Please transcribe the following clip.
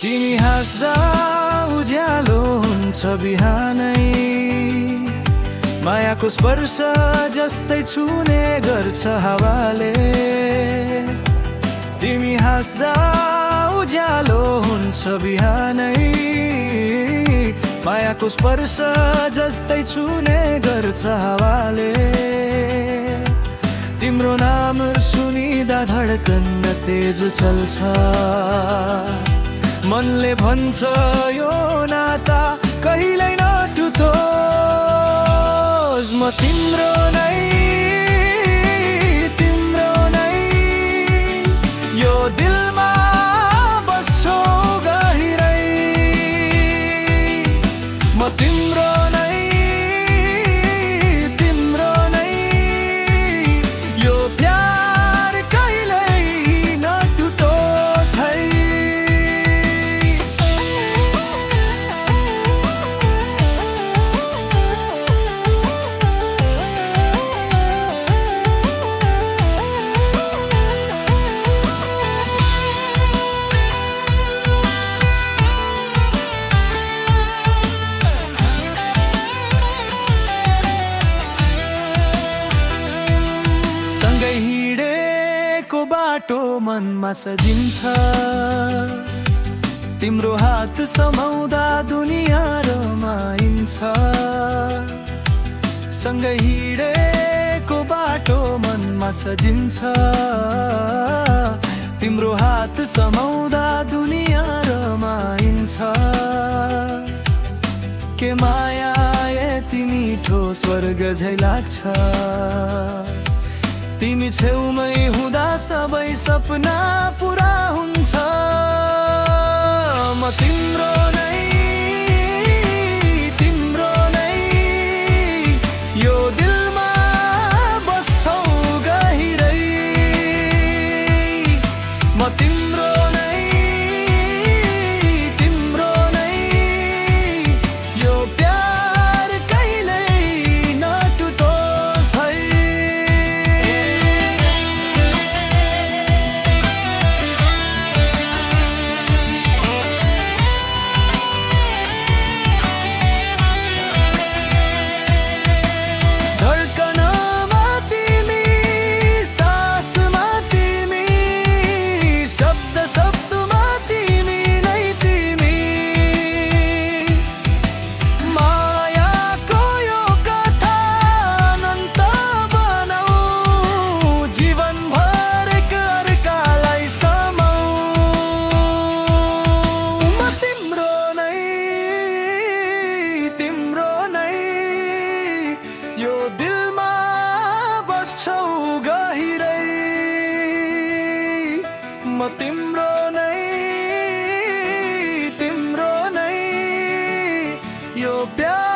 तिमी हाँस्दा उज्यालो हुन्छ बिहानै, मायाको स्पर्श जस्तै छुने गर्छ हावाले। तिमी हाँस्दा उज्यालो हुन्छ बिहानै, मायाको स्पर्श जस्तै छुने गर्छ हावाले। तिम्रो नाम सुनिदा धड्कन तेज चल्छ, मनले भन्छ यो नाता कहिल्यै नटुटोस्। म तिम्रो नै यो दिलमा बस्छौ गहिरै। म तिम्रो नै यो प्यार कहिल्यै नटुटोस् है। सँगै हिँडेको बाटो मनमा सजिन्छ, तिम्रो हात समाउँदा दुनियाँ रमाइन्छ। सँगै हिँडेको बाटो मनमा सजिन्छ, तिम्रो हात समाउँदा दुनियाँ रमाइन्छ। के माया यति मिठो स्वर्ग झै लाग्छ, तिमी छेउमै हुँदा सबै सपना पुरा हुन्छ। म तिम्रो नै यो दिलमा बस्छौ गहिरै। म तिम्रो नै यो प्यार कहिल्यै नटुटोस् है। यो दिलमा बस्छौ गहिरै। म तिम्रो नै यो प्यार